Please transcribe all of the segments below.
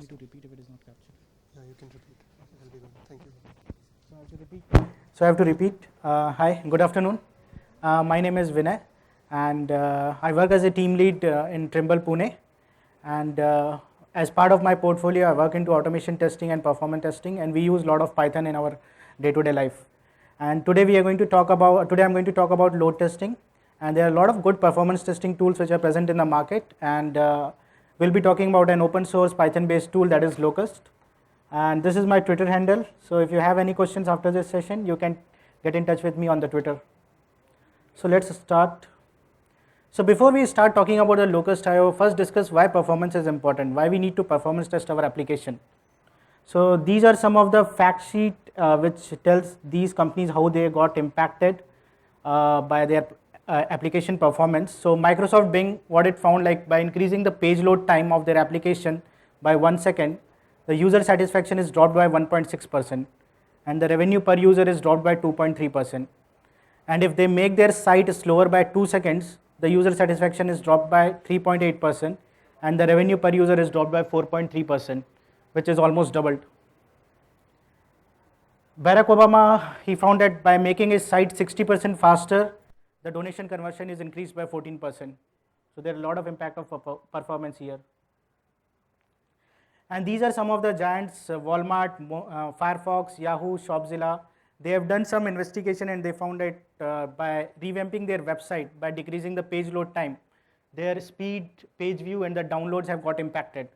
to repeat if it is not captured. Yeah, you can repeat. I'll be good. Thank you. So I have to repeat. So I have to repeat. Hi, good afternoon. My name is Vinay, and I work as a team lead in Trimble, Pune. And as part of my portfolio, I work into automation testing and performance testing, and we use a lot of Python in our day-to-day life. And today I'm going to talk about load testing, and there are a lot of good performance testing tools which are present in the market. And we'll be talking about an open source Python-based tool that is Locust. And this is my Twitter handle. So if you have any questions after this session, you can get in touch with me on the Twitter. So let's start. So before we start talking about the Locust, I will first discuss why performance is important, why we need to performance test our application. So these are some of the fact sheet which tells these companies how they got impacted by their application performance. So Microsoft Bing, what it found, like by increasing the page load time of their application by 1 second, the user satisfaction is dropped by 1.6%, and the revenue per user is dropped by 2.3%. And if they make their site slower by 2 seconds, the user satisfaction is dropped by 3.8%, and the revenue per user is dropped by 4.3%, which is almost doubled. Barack Obama, he found that by making his site 60% faster, the donation conversion is increased by 14%. So there are a lot of impact of performance here. And these are some of the giants, Walmart, Firefox, Yahoo, Shopzilla. They have done some investigation and they found that by revamping their website, by decreasing the page load time, their speed, page view and the downloads have got impacted.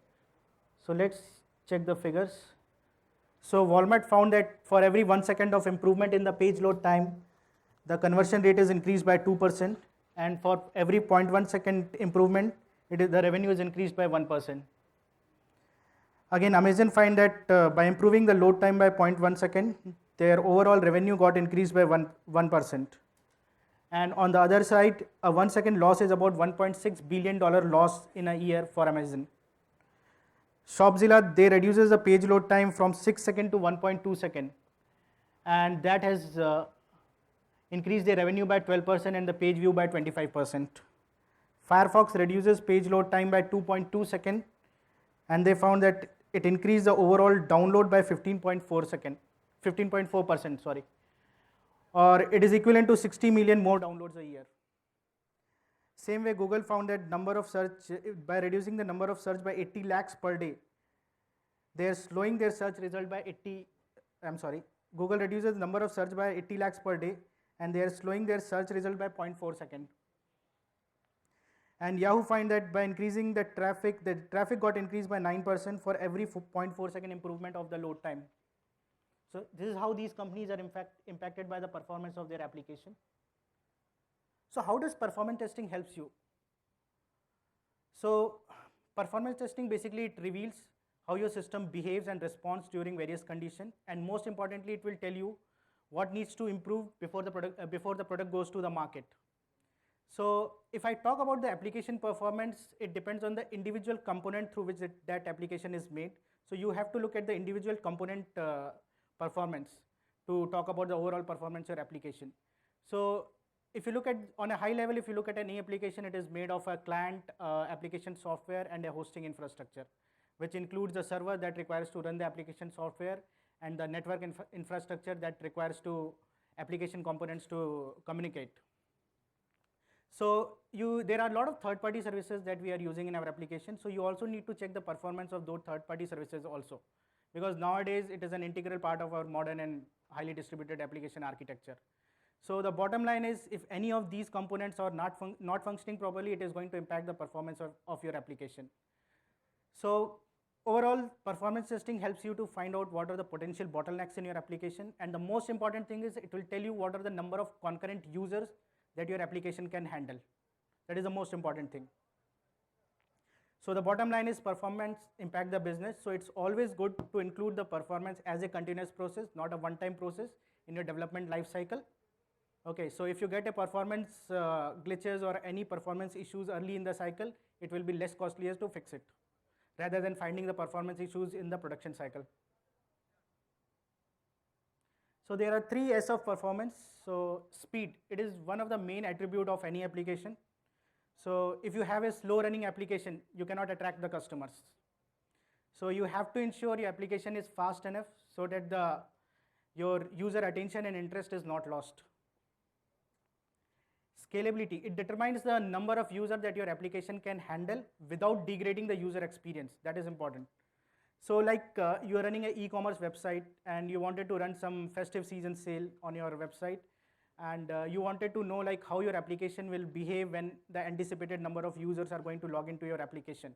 So let's check the figures. So Walmart found that for every 1 second of improvement in the page load time, the conversion rate is increased by 2%, and for every 0.1 second improvement, the revenue is increased by 1%. Again, Amazon find that by improving the load time by 0.1 second, their overall revenue got increased by 1%. And on the other side, a 1 second loss is about $1.6 billion loss in a year for Amazon. Shopzilla, they reduces the page load time from 6 seconds to 1.2 seconds, and that has increased their revenue by 12% and the page view by 25%. Firefox reduces page load time by 2.2 seconds, and they found that it increased the overall download by 15.4%, sorry, or it is equivalent to 60 million more downloads a year. Same way, Google found that number of search, by reducing the number of search by 80 lakhs per day, they are slowing their search result by Google reduces the number of search by 80 lakhs per day, and they are slowing their search result by 0.4 seconds. And Yahoo find that by increasing the traffic got increased by 9% for every 0.4 second improvement of the load time. So this is how these companies are in fact impacted by the performance of their application. So how does performance testing helps you? So performance testing basically it reveals how your system behaves and responds during various conditions, and most importantly, it will tell you what needs to improve before the product goes to the market. So if I talk about the application performance, it depends on the individual component through which that application is made. So you have to look at the individual component performance to talk about the overall performance of your application. So if you look at, on a high level, if you look at any application, it is made of a client application software and a hosting infrastructure, which includes the server that requires to run the application software and the network infrastructure that requires to application components to communicate. So there are a lot of third-party services that we are using in our application. So you also need to check the performance of those third-party services also, because nowadays it is an integral part of our modern and highly distributed application architecture. So the bottom line is, if any of these components are not functioning properly, it is going to impact the performance of your application. So overall, performance testing helps you to find out what are the potential bottlenecks in your application, and the most important thing is it will tell you what are the number of concurrent users that your application can handle. That is the most important thing. So the bottom line is performance impact the business. So it's always good to include the performance as a continuous process, not a one-time process in your development life cycle. Okay, so if you get a performance glitches or any performance issues early in the cycle, it will be less costly to fix it, rather than finding the performance issues in the production cycle. So there are 3 S of performance. So speed, it is one of the main attribute of any application. So if you have a slow running application, you cannot attract the customers. So you have to ensure your application is fast enough so that your user attention and interest is not lost. Scalability, it determines the number of users that your application can handle without degrading the user experience. That is important. So like you are running an e-commerce website and you wanted to run some festive season sale on your website, and you wanted to know like how your application will behave when the anticipated number of users are going to log into your application.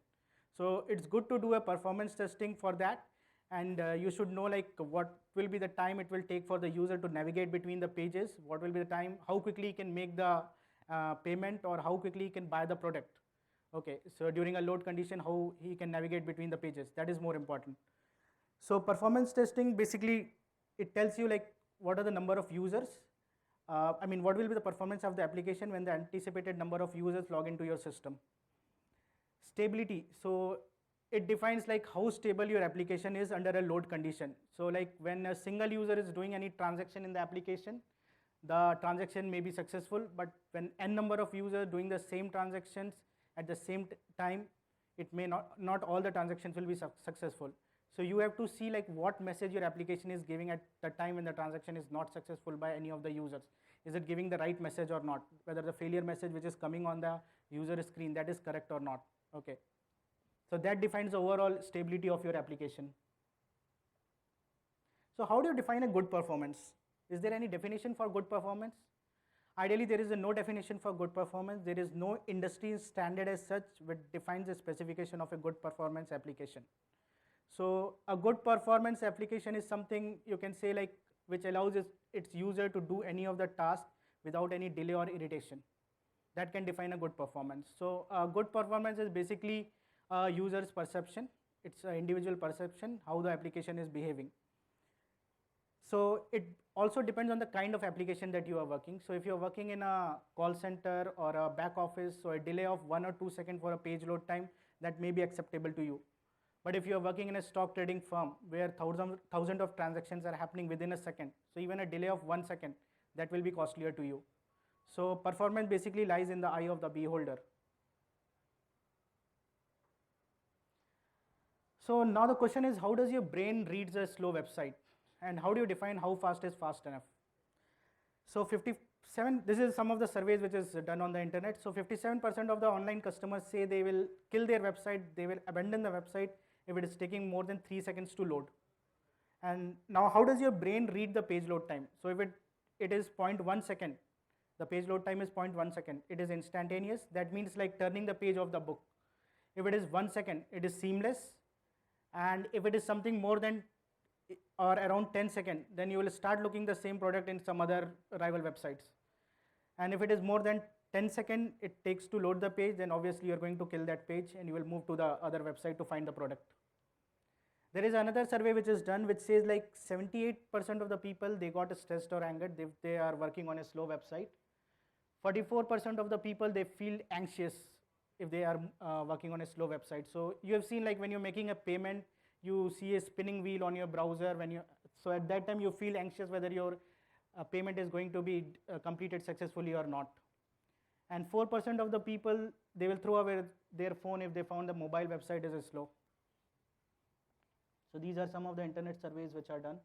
So it's good to do a performance testing for that, and you should know like what will be the time it will take for the user to navigate between the pages, what will be the time, how quickly he can make the payment, or how quickly he can buy the product. Okay, so during a load condition, how he can navigate between the pages, that is more important. So performance testing, basically it tells you like what are the number of users, what will be the performance of the application when the anticipated number of users log into your system. Stability, so it defines like how stable your application is under a load condition. So like when a single user is doing any transaction in the application, the transaction may be successful, but when n number of users doing the same transactions at the same time, it may not all the transactions will be successful. So you have to see like what message your application is giving at the time when the transaction is not successful by any of the users. Is it giving the right message or not? Whether the failure message which is coming on the user screen, that is correct or not. Okay. So that defines the overall stability of your application. So how do you define a good performance? Is there any definition for good performance? Ideally, there is no definition for good performance. There is no industry standard as such which defines the specification of a good performance application. So a good performance application is something you can say like which allows its user to do any of the tasks without any delay or irritation. That can define a good performance. So a good performance is basically a user's perception. It's an individual perception how the application is behaving. So it also depends on the kind of application that you are working. So if you are working in a call center or a back office, so a delay of 1 or 2 seconds for a page load time, that may be acceptable to you. But if you are working in a stock trading firm where thousands of transactions are happening within a second, so even a delay of 1 second, that will be costlier to you. So performance basically lies in the eye of the beholder. So now the question is, how does your brain read a slow website? And how do you define how fast is fast enough? So 57, this is some of the surveys which is done on the internet. So 57% of the online customers say they will kill their website, they will abandon the website if it is taking more than 3 seconds to load. And now how does your brain read the page load time? So if it is 0.1 second, the page load time is 0.1 second, it is instantaneous. That means like turning the page of the book. If it is 1 second, it is seamless. And if it is something more than or around 10 seconds, then you will start looking the same product in some other rival websites. And if it is more than 10 seconds it takes to load the page, then obviously you are going to kill that page and you will move to the other website to find the product. There is another survey which is done which says like 78% of the people, they got stressed or angered if they are working on a slow website. 44% of the people, they feel anxious if they are working on a slow website. So you have seen like when you're making a payment, you see a spinning wheel on your browser. So at that time you feel anxious whether your payment is going to be completed successfully or not. And 4% of the people, they will throw away their phone if they found the mobile website is slow. So these are some of the internet surveys which are done.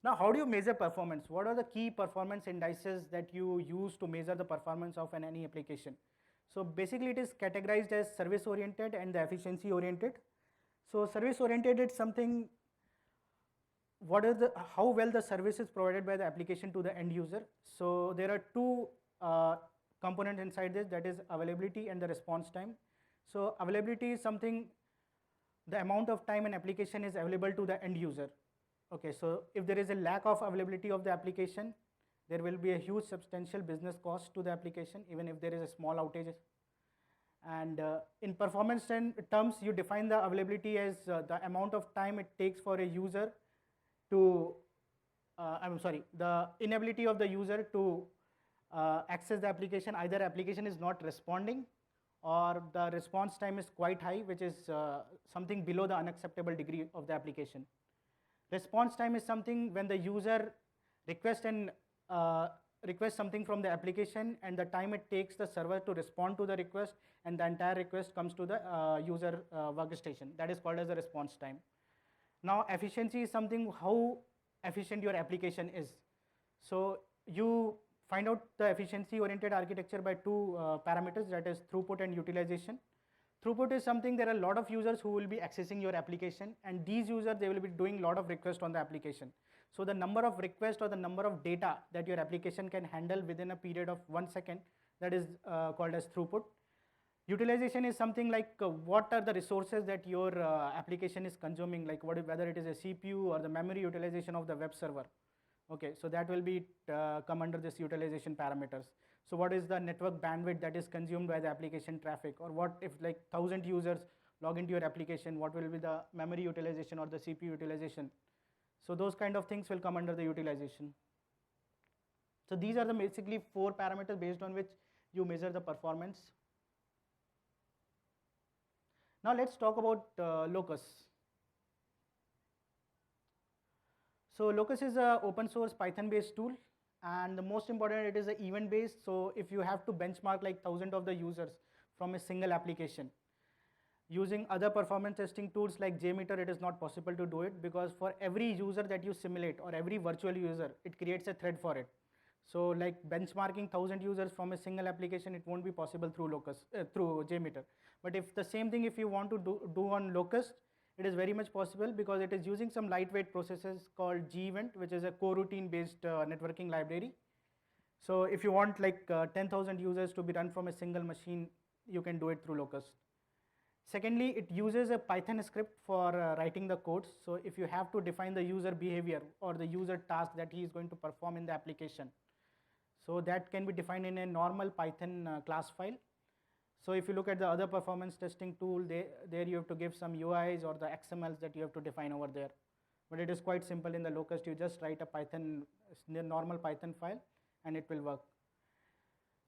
Now how do you measure performance? What are the key performance indices that you use to measure the performance of any application? So basically it is categorized as service oriented and the efficiency oriented. So service oriented is something, how well the service is provided by the application to the end user. So there are two components inside this, that is availability and the response time. So availability is something, the amount of time an application is available to the end user. Okay, so if there is a lack of availability of the application, there will be a huge substantial business cost to the application, even if there is a small outage. And in performance terms, you define the availability as the amount of time it takes for a user to, the inability of the user to access the application. Either application is not responding or the response time is quite high, which is something below the unacceptable degree of the application. Response time is something when the user requests an request something from the application and the time it takes the server to respond to the request, and the entire request comes to the user workstation. That is called as the response time. Now efficiency is something how efficient your application is. So you find out the efficiency oriented architecture by two parameters, that is throughput and utilization. Throughput is something, there are a lot of users who will be accessing your application, and these users, they will be doing a lot of requests on the application. So the number of requests or the number of data that your application can handle within a period of 1 second, that is called as throughput. Utilization is something like what are the resources that your application is consuming, like whether it is a CPU or the memory utilization of the web server. Okay, so that will be come under this utilization parameters. So what is the network bandwidth that is consumed by the application traffic, or what if like 1000 users log into your application, what will be the memory utilization or the CPU utilization. So those kind of things will come under the utilization. So these are the basically 4 parameters based on which you measure the performance. Now let's talk about Locust. So Locust is an open source Python based tool, and the most important, it is an event based. So if you have to benchmark like 1000 of the users from a single application, using other performance testing tools like JMeter, it is not possible to do it, because for every user that you simulate or every virtual user, it creates a thread for it. So like benchmarking 1000 users from a single application, it won't be possible through Locust, through JMeter. But if the same thing, if you want to do on Locust, it is very much possible, because it is using some lightweight processes called gEvent, which is a coroutine based networking library. So if you want like 10,000 users to be run from a single machine, you can do it through Locust. Secondly, it uses a Python script for writing the codes. So if you have to define the user behavior or the user task that he is going to perform in the application, so that can be defined in a normal Python class file. So if you look at the other performance testing tool, there you have to give some UIs or the XMLs that you have to define over there. But it is quite simple in the Locust. You just write a Python, normal Python file, and it will work.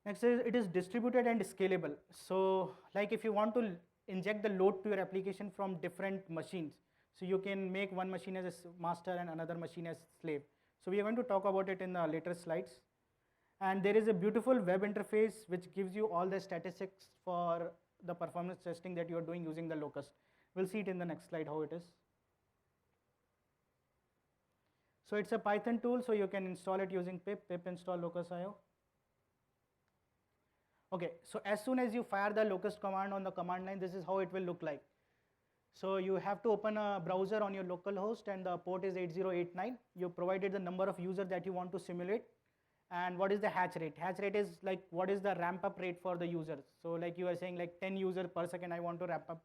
Next is, it is distributed and scalable. So like if you want to inject the load to your application from different machines, so you can make one machine as a master and another machine as slave. So we are going to talk about it in the later slides. And there is a beautiful web interface which gives you all the statistics for the performance testing that you are doing using the Locust. We'll see it in the next slide how it is. So it's a Python tool, so you can install it using pip install locust.io. Okay, so as soon as you fire the Locust command on the command line, this is how it will look like. So you have to open a browser on your local host, and the port is 8089. You provided the number of users that you want to simulate, and what is the hatch rate. Hatch rate is like what is the ramp up rate for the users. So like you are saying like 10 users per second I want to ramp up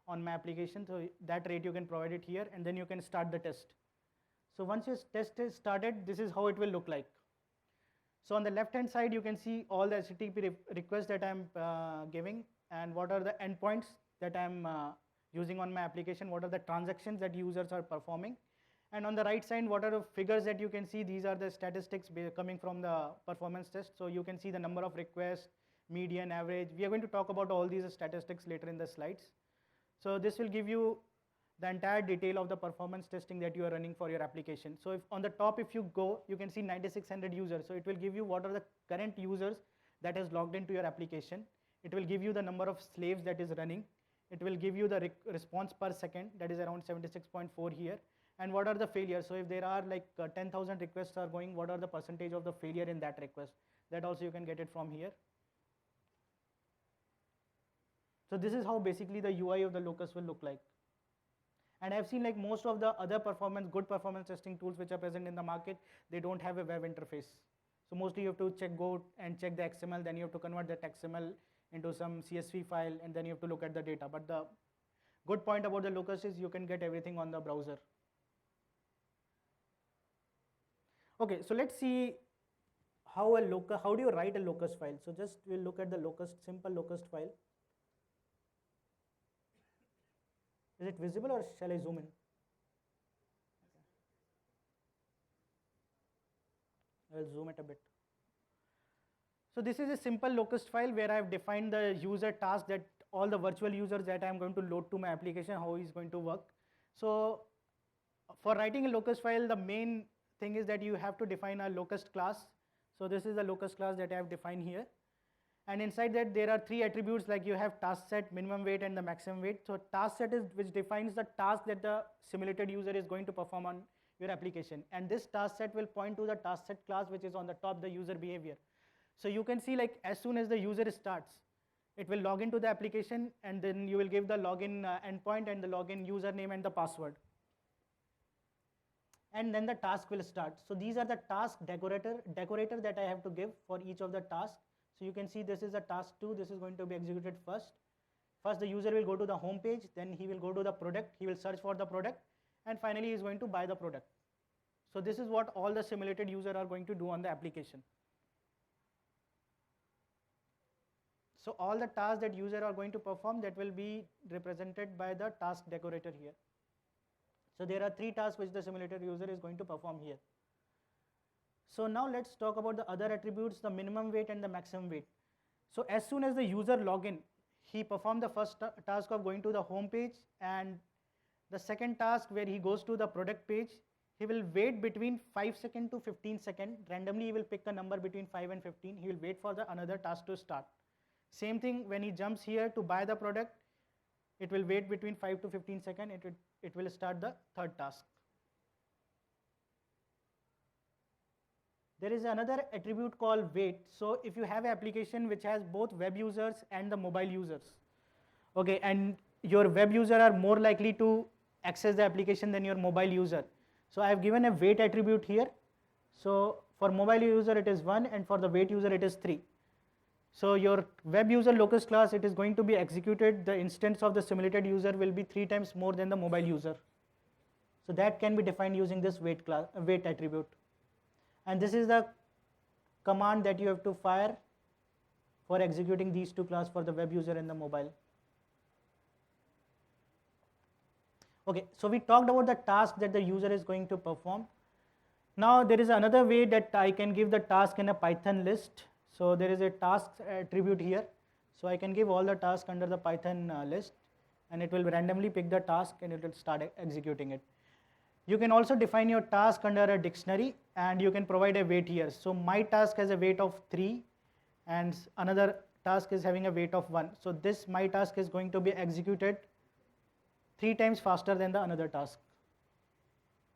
on my application, so that rate you can provide it here, and then you can start the test. So once your test is started, this is how it will look like. So on the left hand side you can see all the HTTP requests that I am giving, and what are the endpoints that I am using on my application, what are the transactions that users are performing. And on the right side, what are the figures that you can see, these are the statistics coming from the performance test. So you can see the number of requests, median, average. We are going to talk about all these statistics later in the slides. So this will give you the entire detail of the performance testing that you are running for your application. So if on the top, if you go, you can see 9600 users. So it will give you what are the current users that has logged into your application. It will give you the number of slaves that is running. It will give you the response per second, that is around 76.4 here. And what are the failures? So if there are like 10,000 requests are going, what are the percentage of the failure in that request? That also you can get it from here. So this is how basically the UI of the Locust will look like. And I've seen like most of the other good performance testing tools which are present in the market, they don't have a web interface. So mostly you have to go and check the XML, then you have to convert that XML into some CSV file, and then you have to look at the data. But the good point about the Locust is you can get everything on the browser. Okay, so let's see how do you write a Locust file. So just we'll look at the Locust, simple Locust file. Is it visible or shall I zoom in? Okay. I'll zoom it a bit. So this is a simple Locust file where I have defined the user task, that all the virtual users that I am going to load to my application, how is going to work. So for writing a Locust file, the main thing is that you have to define a Locust class. So this is the locust class that I have defined here. And inside that there are three attributes, like you have task set, minimum weight and the maximum weight. So task set is which defines the task that the simulated user is going to perform on your application. And this task set will point to the task set class which is on the top, the user behavior. So you can see like as soon as the user starts, it will log into the application and then you will give the login endpoint and the login username and the password. And then the task will start. So these are the task decorator that I have to give for each of the tasks. So you can see this is a task 2, this is going to be executed first. First the user will go to the home page, then he will go to the product, he will search for the product, and finally he is going to buy the product. So this is what all the simulated user are going to do on the application. So all the tasks that user are going to perform, that will be represented by the task decorator here. So there are three tasks which the simulated user is going to perform here. So now let's talk about the other attributes, the minimum weight and the maximum weight. So as soon as the user login, he performed the first task of going to the home page, and the second task where he goes to the product page, he will wait between 5 seconds to 15 seconds. Randomly he will pick a number between 5 and 15. He will wait for the another task to start. Same thing when he jumps here to buy the product, it will wait between 5 to 15 seconds. It will start the third task. There is another attribute called wait. So if you have an application which has both web users and the mobile users, okay, and your web user are more likely to access the application than your mobile user. So I have given a wait attribute here. So for mobile user it is 1 and for the wait user it is 3. So your web user locust class, it is going to be executed, the instance of the simulated user will be 3 times more than the mobile user. So that can be defined using this wait attribute. And this is the command that you have to fire for executing these two classes for the web user and the mobile. Okay, so we talked about the task that the user is going to perform. Now there is another way that I can give the task in a Python list. So there is a task attribute here. So I can give all the tasks under the Python list, and it will randomly pick the task and it will start executing it. You can also define your task under a dictionary, and you can provide a weight here. So my task has a weight of 3 and another task is having a weight of 1. So this my task is going to be executed 3 times faster than the another task.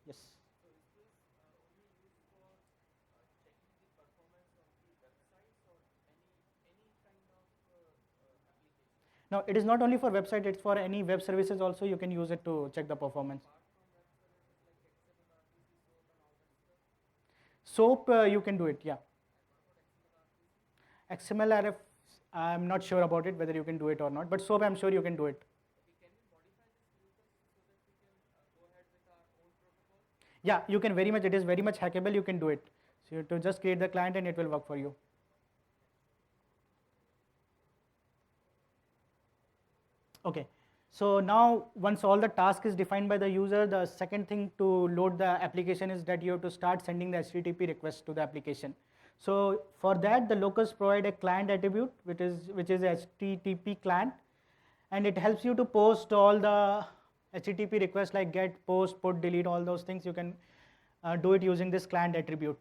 Yes. So is this only used for checking the performance of the websites or any kind of application? No, it is not only for website, it's for any web services also. You can use it to check the performance. SOAP, you can do it, yeah. XML RF, I'm not sure about it, whether you can do it or not, but SOAP, I'm sure you can do it. Okay, can we modify this Locust so that we can go ahead with our own protocol? Yeah, you can very much, it is very much hackable, you can do it. So you have to just create the client and it will work for you. Okay. So now once all the task is defined by the user, the second thing to load the application is that you have to start sending the HTTP request to the application. So for that, the Locust provide a client attribute which is HTTP client, and it helps you to post all the HTTP requests like get, post, put, delete, all those things. You can do it using this client attribute.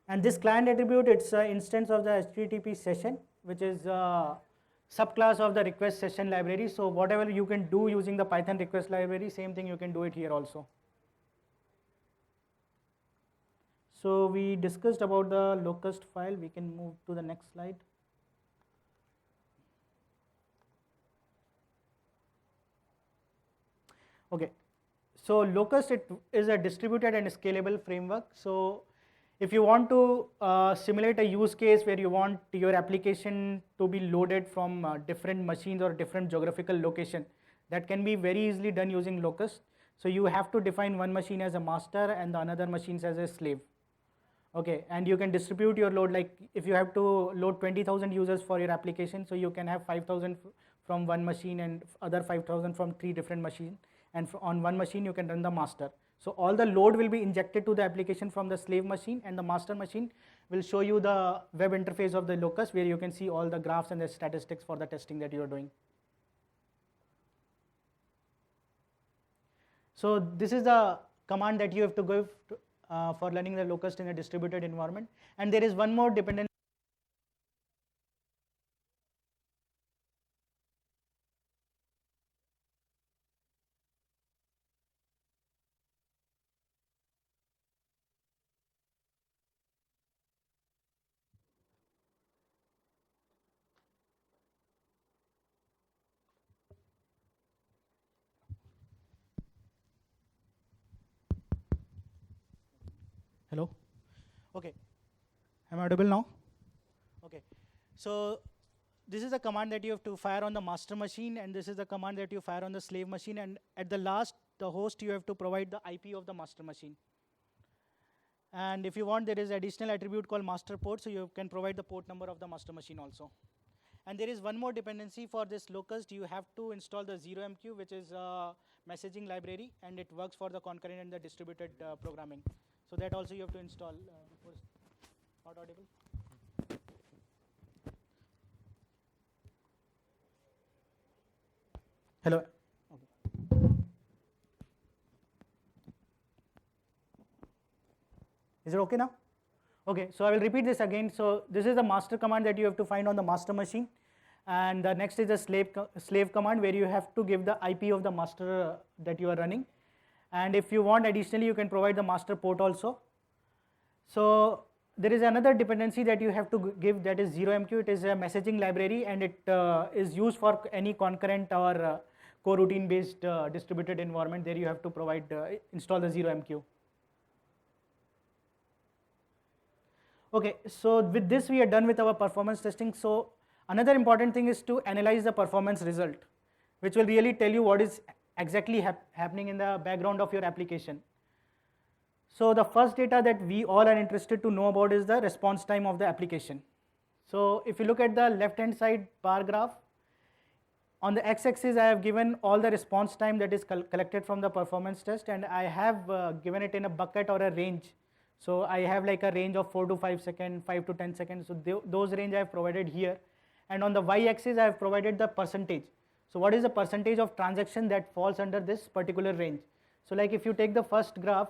And this client attribute, it's an instance of the HTTP session, which is a subclass of the request session library. So whatever you can do using the Python request library, same thing you can do it here also. So we discussed about the Locust file. We can move to the next slide. Okay, so Locust, it is a distributed and scalable framework. So if you want to simulate a use case where you want your application to be loaded from different machines or different geographical location, that can be very easily done using Locust. So you have to define one machine as a master and the another machines as a slave. Okay, and you can distribute your load, like if you have to load 20,000 users for your application, so you can have 5,000 from one machine and other 5,000 from 3 different machines, and on one machine you can run the master. So all the load will be injected to the application from the slave machine, and the master machine will show you the web interface of the Locust, where you can see all the graphs and the statistics for the testing that you are doing. So this is the command that you have to give to, for running the locust in a distributed environment. And there is one more dependency. Hello? Okay. Am I audible now? Okay. So this is a command that you have to fire on the master machine, and this is the command that you fire on the slave machine, and at the last, the host, you have to provide the IP of the master machine. And if you want, there is additional attribute called master port, so you can provide the port number of the master machine also. And there is one more dependency for this locust. You have to install the 0MQ, which is a messaging library, and it works for the concurrent and the distributed programming. So that also you have to install. Before not audible? Hello. Okay. Is it okay now? Okay, so I will repeat this again. So this is the master command that you have to find on the master machine, and the next is the slave command, where you have to give the IP of the master that you are running. And if you want, additionally, you can provide the master port also. So there is another dependency that you have to give, that is 0MQ. It is a messaging library, and it is used for any concurrent or coroutine based distributed environment. There you have to provide install the 0MQ. Okay, so with this we are done with our performance testing. So another important thing is to analyze the performance result, which will really tell you what is exactly happening in the background of your application. So the first data that we all are interested to know about is the response time of the application. So if you look at the left hand side bar graph, on the x-axis I have given all the response time that is collected from the performance test, and I have given it in a bucket or a range. So I have like a range of 4 to 5 seconds, 5 to 10 seconds. So those range I have provided here. And on the y-axis I have provided the percentage. So what is the percentage of transaction that falls under this particular range? So like if you take the first graph,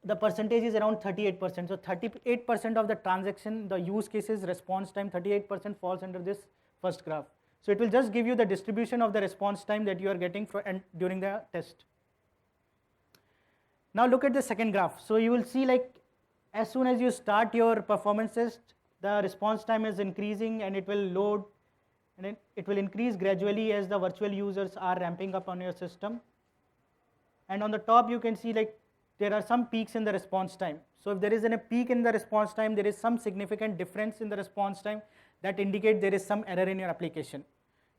the percentage is around 38%. So 38% of the transaction, the use cases response time, 38% falls under this first graph. So it will just give you the distribution of the response time that you are getting during the test. Now look at the second graph. So you will see, like, as soon as you start your performance test, the response time is increasing, and it will load, and it will increase gradually as the virtual users are ramping up on your system. And on the top you can see, like, there are some peaks in the response time. So if there is a peak in the response time, there is some significant difference in the response time that indicate there is some error in your application.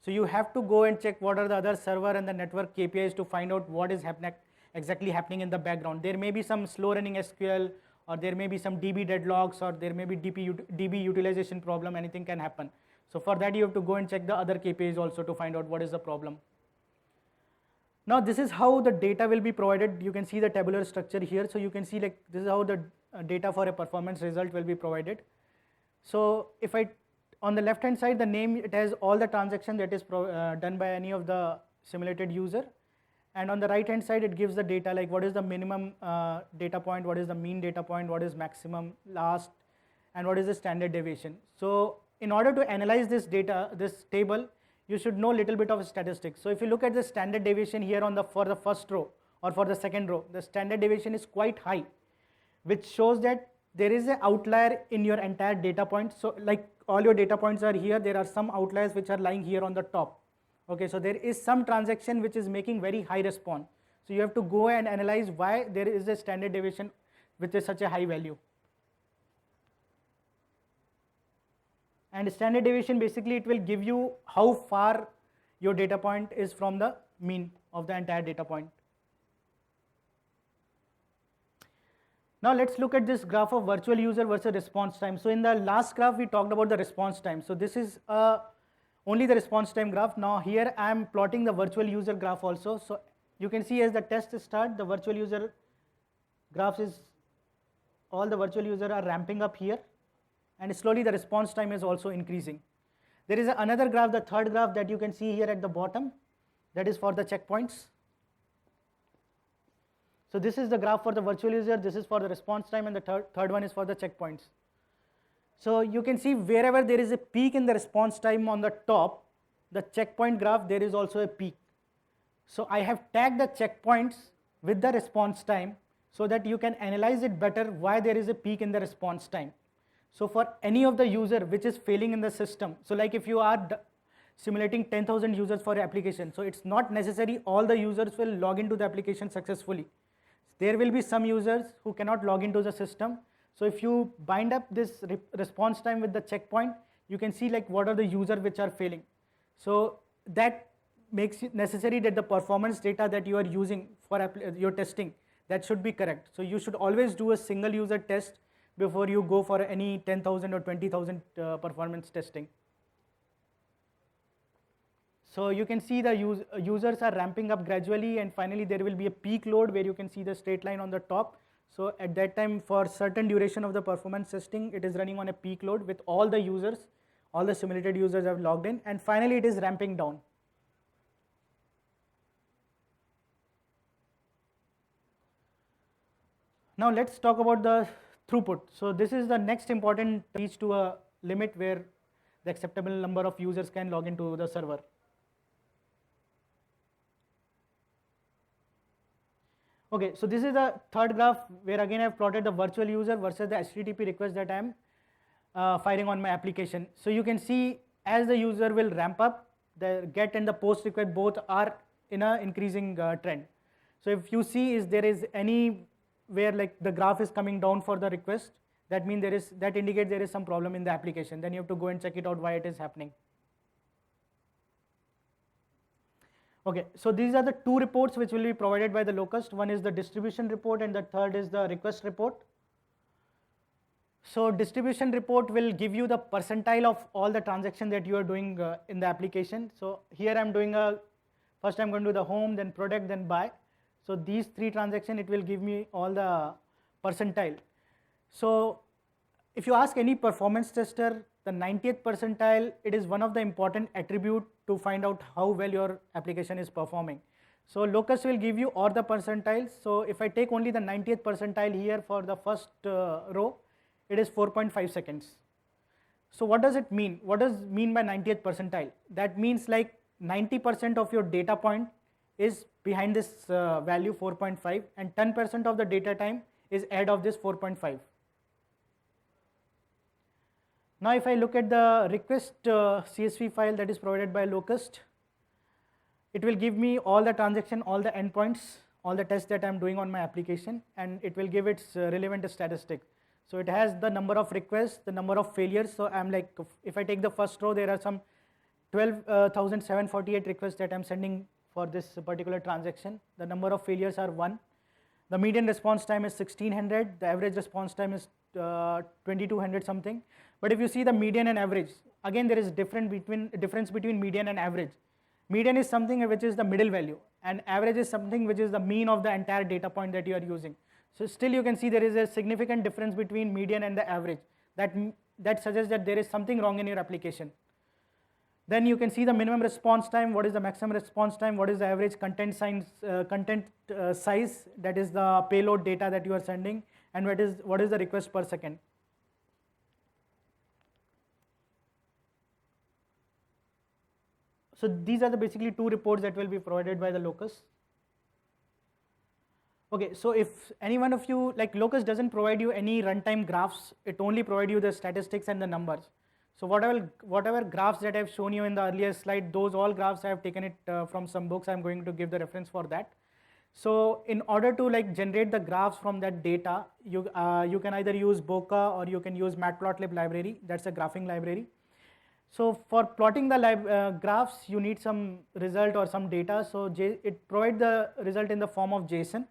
So you have to go and check what are the other server and the network KPIs to find out what is exactly happening in the background. There may be some slow running SQL, or there may be some DB deadlocks, or there may be DB utilization problem. Anything can happen. So for that you have to go and check the other KPIs also to find out what is the problem. Now this is how the data will be provided. You can see the tabular structure here. So you can see, like, this is how the data for a performance result will be provided. So if on the left hand side, the name, it has all the transaction that is done by any of the simulated user. And on the right hand side, it gives the data, like what is the minimum data point, what is the mean data point, what is maximum, last, and what is the standard deviation. So in order to analyze this data, this table, you should know a little bit of statistics. So if you look at the standard deviation here for the first row or for the second row, the standard deviation is quite high, which shows that there is an outlier in your entire data point. So like all your data points are here, there are some outliers which are lying here on the top. Okay, so there is some transaction which is making very high response. So you have to go and analyze why there is a standard deviation with such a high value. And standard deviation, basically it will give you how far your data point is from the mean of the entire data point. Now let's look at this graph of virtual user versus response time. So in the last graph we talked about the response time. So this is only the response time graph. Now here I am plotting the virtual user graph also. So you can see as the test start, the virtual user graph is, all the virtual users are ramping up here, and slowly the response time is also increasing. There is another graph, the third graph, that you can see here at the bottom, that is for the checkpoints. So this is the graph for the virtual user, this is for the response time, and the third one is for the checkpoints. So you can see wherever there is a peak in the response time on the top, the checkpoint graph, there is also a peak. So I have tagged the checkpoints with the response time so that you can analyze it better why there is a peak in the response time. So for any of the user which is failing in the system, so like if you are simulating 10,000 users for your application, so it's not necessary all the users will log into the application successfully. There will be some users who cannot log into the system. So if you bind up this response time with the checkpoint, you can see like what are the users which are failing. So that makes it necessary that the performance data that you are using for your testing, that should be correct. So you should always do a single user test before you go for any 10,000 or 20,000 performance testing. So you can see the users are ramping up gradually, and finally there will be a peak load where you can see the straight line on the top. So at that time, for certain duration of the performance testing, it is running on a peak load with all the users, all the simulated users have logged in, and finally it is ramping down. Now let's talk about the throughput. So this is the next important reach to a limit where the acceptable number of users can log into the server. Okay, so this is the third graph where again I have plotted the virtual user versus the HTTP request that I am firing on my application. So you can see as the user will ramp up, the get and the post request both are in a increasing trend. So if you see is there is any where like the graph is coming down for the request, that means that indicates there is some problem in the application. Then you have to go and check it out why it is happening. Okay, so these are the two reports which will be provided by the Locust. One is the distribution report and the third is the request report. So distribution report will give you the percentile of all the transactions that you are doing in the application. So here I am doing first I am going to do the home, then product, then buy. So these three transactions, it will give me all the percentile. So if you ask any performance tester, the 90th percentile, it is one of the important attribute to find out how well your application is performing. So Locust will give you all the percentiles. So if I take only the 90th percentile here for the first row, it is 4.5 seconds. So what does it mean? What does it mean by 90th percentile? That means like 90% of your data point is behind this value 4.5 and 10% of the data time is ahead of this 4.5. Now if I look at the request CSV file that is provided by Locust, it will give me all the transaction, all the endpoints, all the tests that I am doing on my application, and it will give its relevant statistics. So it has the number of requests, the number of failures. So I'm like, if I take the first row, there are some 12,748 requests that I'm sending for this particular transaction. The number of failures are 1. The median response time is 1600. The average response time is 2200 something. But if you see the median and average, again there is difference between median and average. Median is something which is the middle value, and average is something which is the mean of the entire data point that you are using. So still you can see there is a significant difference between median and the average. That suggests that there is something wrong in your application. Then you can see the minimum response time, what is the maximum response time, what is the average content size, that is the payload data that you are sending, and what is the request per second. So these are the basically two reports that will be provided by the Locust. Okay, so if any one of you, like Locust doesn't provide you any runtime graphs, it only provides you the statistics and the numbers. So whatever graphs that I have shown you in the earlier slide, those all graphs I have taken it from some books. I am going to give the reference for that. So in order to like generate the graphs from that data, you can either use Bokeh or you can use Matplotlib library. That's a graphing library. So for plotting the graphs, you need some result or some data. So it provides the result in the form of JSON.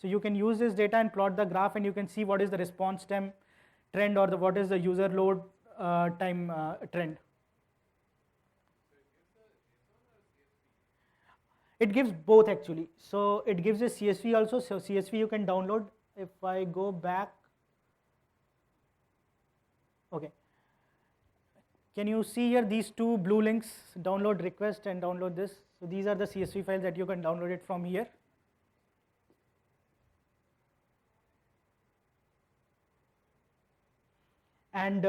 So you can use this data and plot the graph, and you can see what is the response time trend or what is the user load time trend. It gives both actually. So it gives a CSV also. So CSV you can download. If I go back, okay. Can you see here these two blue links, download request and download this? So these are the CSV files that you can download it from here. and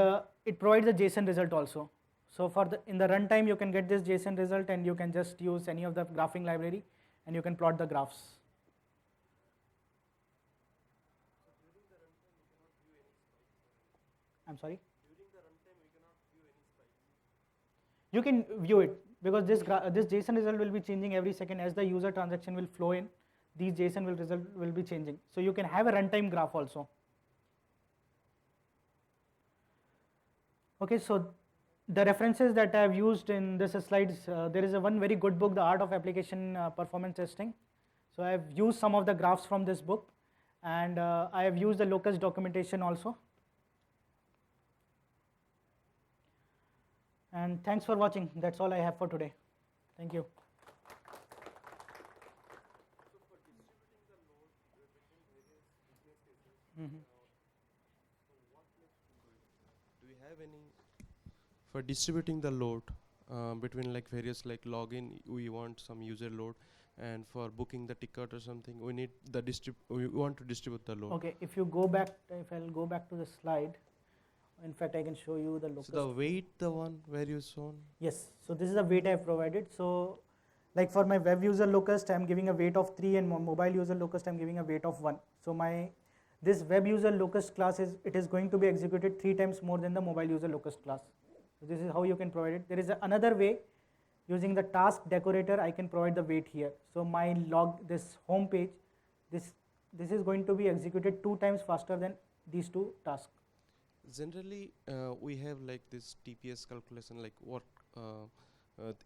it provides a JSON result also. So for in the runtime you can get this JSON result, and you can just use any of the graphing library and you can plot the graphs. So during the runtime we cannot view any spikes. I'm sorry? During the runtime we cannot view any spikes. You can view it, because this JSON result will be changing every second as the user transaction will flow in. These JSON result will be changing. So you can have a runtime graph also. Okay, so the references that I have used in this slides, there is one very good book, The Art of Application Performance Testing. So I have used some of the graphs from this book, and I have used the Locust documentation also. And thanks for watching. That's all I have for today. Thank you. So for distributing the load between various business cases, Mhm. so what next to do? Do we have any for distributing the load between like various like login? We want some user load, and for booking the ticket or something, we need the we want to distribute the load. Okay, if you go back, if I'll go back to the slide, in fact I can show you the Locust. So the weight, the one where you shown. Yes, so this is the weight I have provided. So like for my web user locust, I am giving a weight of 3, and mobile user locust I am giving a weight of 1. So this web user locust class is going to be executed 3 times more than the mobile user locust class. So this is how you can provide it. There is another way, using the task decorator I can provide the weight here. So my this home page, this is going to be executed 2 times faster than these 2 tasks. Generally, we have like this TPS calculation, like what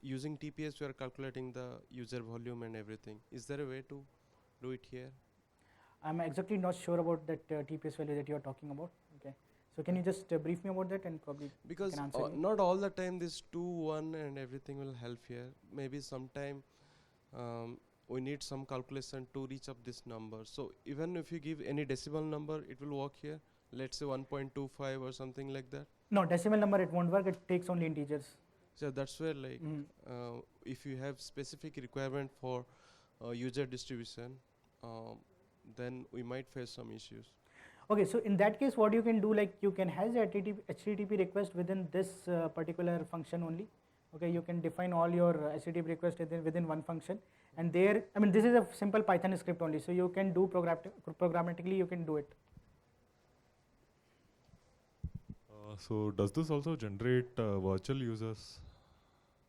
using TPS we are calculating the user volume and everything. Is there a way to do it here? I'm exactly not sure about that TPS value that you are talking about. Okay, so can you just brief me about that, and probably Because can answer you. not all the time this 2, 1 and everything will help here. Maybe sometime we need some calculation to reach up this number. So even if you give any decimal number, it will work here. Let's say 1.25 or something like that. No, decimal number it won't work. It takes only integers. So that's where like if you have specific requirement for user distribution, then we might face some issues. Okay, so in that case, what you can do, like you can have the HTTP request within this particular function only. Okay, you can define all your HTTP request within one function, and there, I mean, this is a simple Python script only, so you can do programmatically, you can do it. So does this also generate virtual users?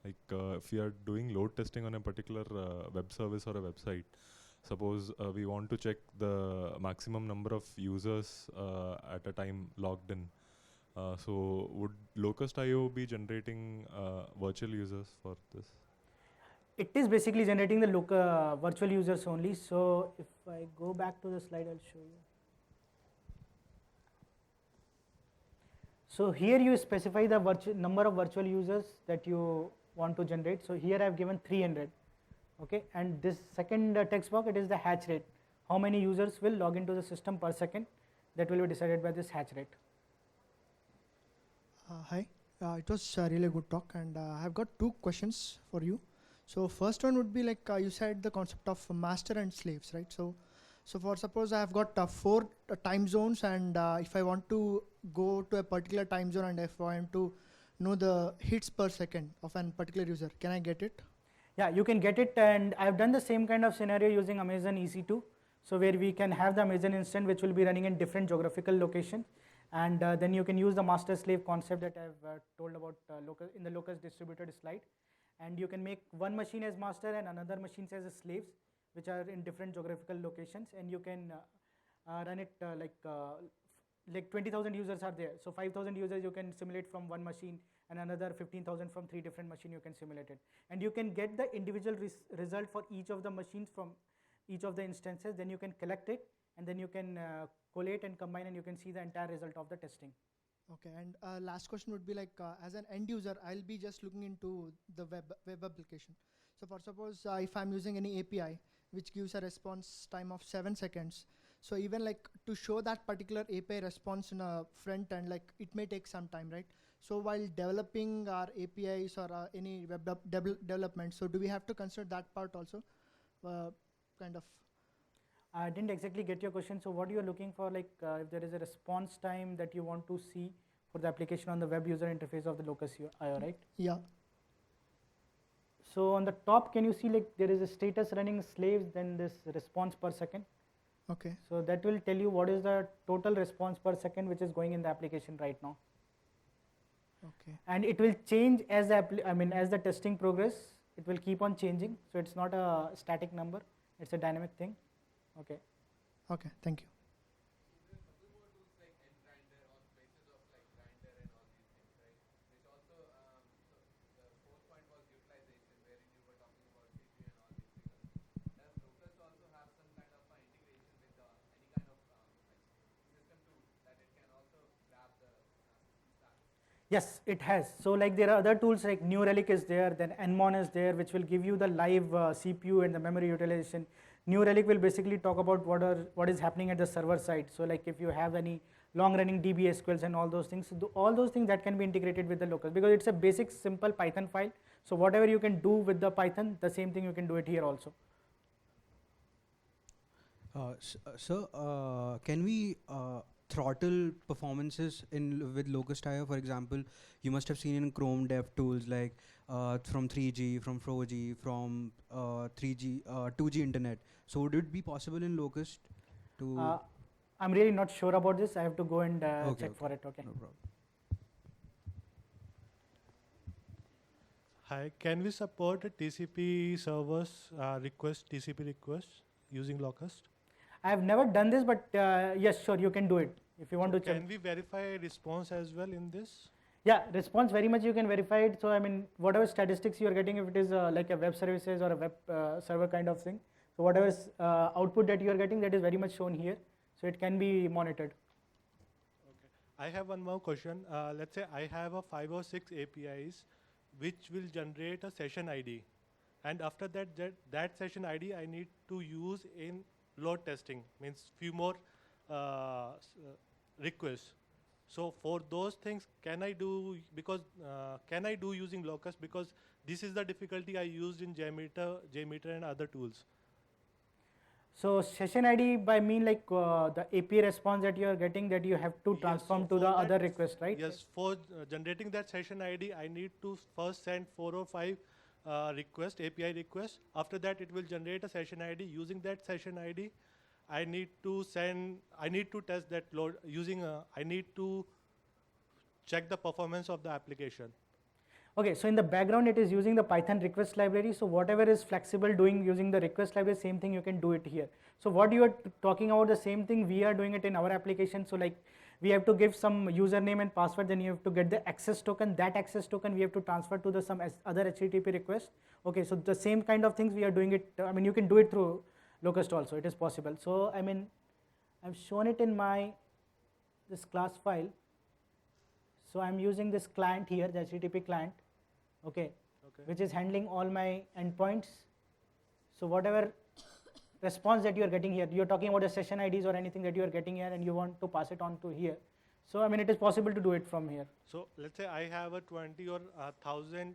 Like if we are doing load testing on a particular web service or a website, suppose we want to check the maximum number of users at a time logged in. So would Locust.io be generating virtual users for this? It is basically generating the virtual users only. So if I go back to the slide, I'll show you. So here you specify the number of virtual users that you want to generate. So here I have given 300. Okay, and this second text box, it is the hatch rate. How many users will log into the system per second? That will be decided by this hatch rate. Hi, it was a really good talk, and I've got 2 questions for you. So first one would be like you said the concept of master and slaves, right? So for suppose I have got 4 time zones, and if I want to go to a particular time zone, and if I want to know the hits per second of a particular user, can I get it? Yeah, you can get it, and I've done the same kind of scenario using Amazon EC2. So where we can have the Amazon instance which will be running in different geographical locations, and then you can use the master slave concept that I've told about in the Locust Distributed slide, and you can make one machine as master and another machine as slaves, which are in different geographical locations, and you can run it like 20,000 users are there. So 5,000 users you can simulate from one machine, and another 15,000 from 3 different machines you can simulate it. And you can get the individual result for each of the machines from each of the instances. Then you can collect it, and then you can collate and combine, and you can see the entire result of the testing. Okay, and last question would be like as an end user, I'll be just looking into the web application. So for suppose if I'm using any API which gives a response time of 7 seconds, so even like to show that particular API response in a front end, like it may take some time, right? So while developing our APIs or any web development, so do we have to consider that part also? Kind of. I didn't exactly get your question. So what you are looking for, like if there is a response time that you want to see for the application on the web user interface of the Locust IO, right? Yeah. So on the top, can you see like there is a status running slaves, then this response per second. Okay. So that will tell you what is the total response per second which is going in the application right now. Okay. And it will change as the as the testing progress. It will keep on changing. So it's not a static number. It's a dynamic thing. Okay. Okay. Thank you. Yes, it has. So like there are other tools like New Relic is there, then Nmon is there, which will give you the live CPU and the memory utilization. New Relic will basically talk about what is happening at the server side. So like if you have any long-running DB SQLs and all those things, so all those things that can be integrated with the Locust, because it's a basic simple Python file. So whatever you can do with the Python, the same thing you can do it here also. Sir, can we throttle performances with Locust IO? For example, you must have seen in Chrome dev tools like from 3G, from 4G, from 3G, 2G internet. So would it be possible in Locust to? I'm really not sure about this. I have to go and check for it. Okay. No problem. Hi, can we support TCP servers TCP requests using Locust? I have never done this, but yes, sure, you can do it if you want to check. Can we verify response as well in this? Yeah, response very much you can verify it. So whatever statistics you are getting, if it is like a web services or a web server kind of thing, so whatever output that you are getting, that is very much shown here. So it can be monitored. Okay. I have one more question. Let's say I have a 5 or 6 APIs which will generate a session ID, and after that session ID I need to use in load testing, means few more requests. So for those things, can I do using Locust, because this is the difficulty I used in JMeter and other tools. So session ID by mean like the API response that you are getting, that you have to transform so to the for other that- request, right? Yes, for generating that session ID, I need to first send 4 or 5 API requests. After that, it will generate a session ID. Using that session ID, I need to test that load I need to check the performance of the application. Okay, so in the background it is using the Python request library. So whatever is flexible doing using the request library, same thing you can do it here. So what you are talking about, the same thing we are doing it in our application. So like we have to give some username and password, then you have to get the access token. That access token we have to transfer to the some other HTTP request. Okay, so the same kind of things we are doing it. You can do it through Locust also. It is possible. So I've shown it in my this class file. So I'm using this client here, the HTTP client. Okay, which is handling all my endpoints. So whatever response that you are getting here, you're talking about the session IDs or anything that you are getting here and you want to pass it on to here. So it is possible to do it from here. So let's say I have a 20 or 1,000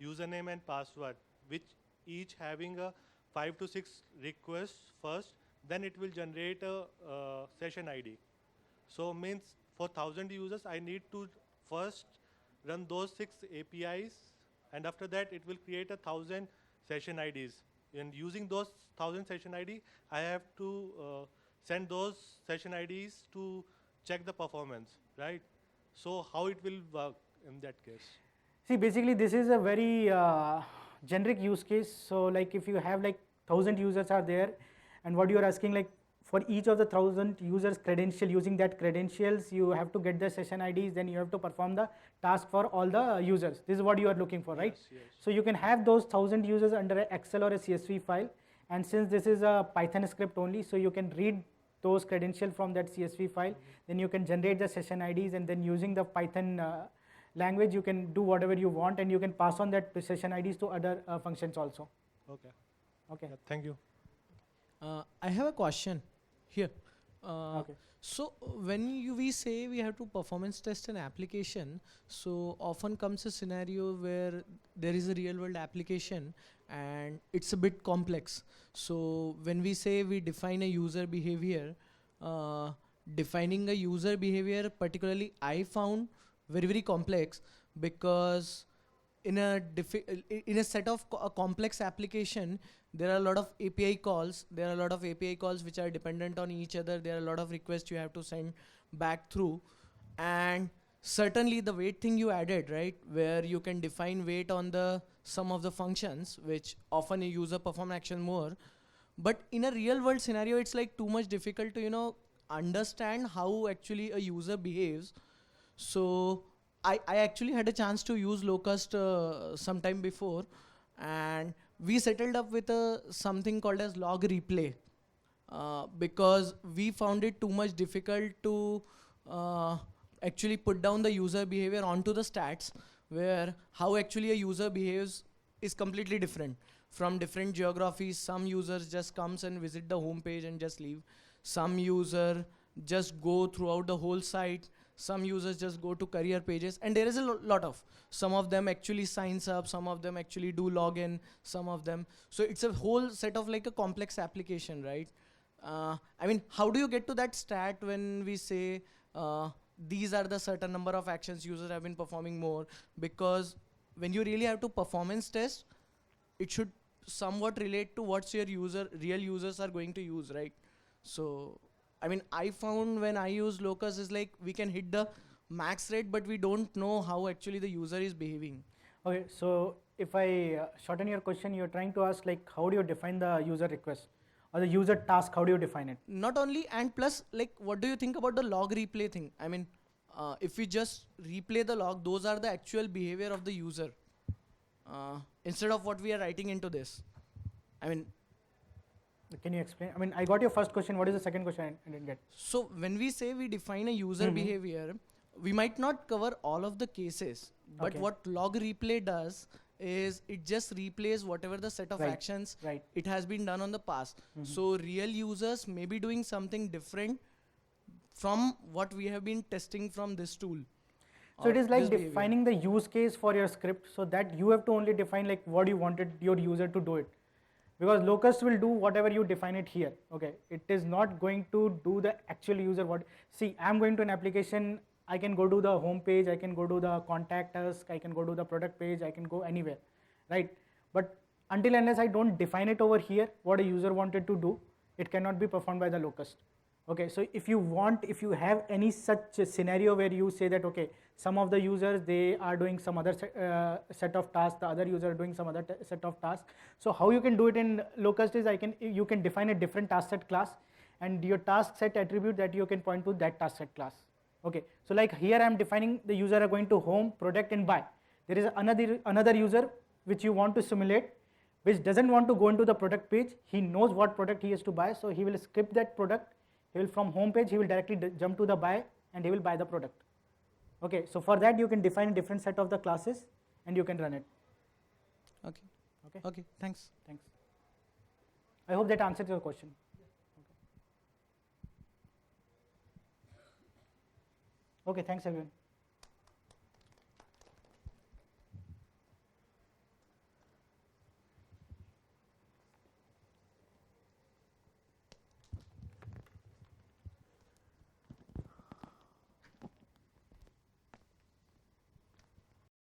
username and password, which each having a 5 to 6 requests first, then it will generate a session ID. So means for 1,000 users, I need to first run those 6 APIs, and after that it will create 1,000 session IDs. And using those 1,000 session ID, I have to send those session IDs to check the performance, right? So how it will work in that case? See, basically this is a very generic use case. So like if you have like 1,000 users are there, and what you are asking, like for each of the 1,000 users credential, using that credentials, you have to get the session IDs, then you have to perform the task for all the users. This is what you are looking for, right? Yes. So you can have those 1,000 users under an Excel or a CSV file, and since this is a Python script only, so you can read those credentials from that CSV file, then you can generate the session IDs, and then using the Python language, you can do whatever you want, and you can pass on that session IDs to other functions also. Okay. Okay. Yeah, thank you. I have a question here. Okay. So when we say we have to performance test an application, so often comes a scenario where there is a real world application and it's a bit complex. So when we say we define a user behavior, defining a user behavior, particularly I found very complex, because in a set of a complex application, there are a lot of API calls. There are a lot of API calls which are dependent on each other. There are a lot of requests you have to send back through, and certainly the weight thing you added, right, where you can define weight on the some of the functions, which often a user perform action more. But in a real world scenario, it's like too much difficult to understand how actually a user behaves. So I actually had a chance to use Locust sometime before, and we settled up with something called as log replay, because we found it too much difficult to actually put down the user behavior onto the stats, where how actually a user behaves is completely different from different geographies. Some users just comes and visit the home page and just leave. Some user just go throughout the whole site. Some users just go to career pages, and there is a lot of, some of them actually signs up, some of them actually do login, some of them. So it's a whole set of like a complex application, right? I mean, how do you get to that stat when we say these are the certain number of actions users have been performing more? Because when you really have to performance test, it should somewhat relate to what's your real users are going to use, right? So I mean, I found when I use Locust is like we can hit the max rate, but we don't know how actually the user is behaving. Okay, so if I shorten your question, you're trying to ask like how do you define the user request or the user task? How do you define it? Not only, and plus, like, what do you think about the log replay thing? I mean, if we just replay the log, those are the actual behavior of the user, instead of what we are writing into this. I mean, can you explain? I mean, I got your first question. What is the second question? I didn't get. So when we say we define a user behavior, we might not cover all of the cases, but what log replay does is it just replays whatever the set of actions it has been done on the past. So real users may be doing something different from what we have been testing from this tool. So it is like defining the use case for your script, so that you have to only define like what you wanted your user to do it. Because Locust will do whatever you define it here. Okay, it is not going to do the actual user what. See, I'm going to an application. I can go to the home page. I can go to the contact us. I can go to the product page. I can go anywhere, right? But until unless I don't define it over here, what a user wanted to do, it cannot be performed by the Locust. Okay, so if you have any such scenario where you say that okay, some of the users they are doing some other set of tasks, the other user are doing some other set of tasks. So how you can do it in Locust is you can define a different task set class, and your task set attribute that you can point to that task set class. Okay, so like here I am defining the user are going to home, product, and buy. There is another user which you want to simulate, which doesn't want to go into the product page. He knows what product he has to buy, so he will skip that product. He will from home page, he will directly jump to the buy, and he will buy the product. Okay, so for that you can define a different set of the classes and you can run it. Okay, thanks. I hope that answers your question. Okay, thanks everyone.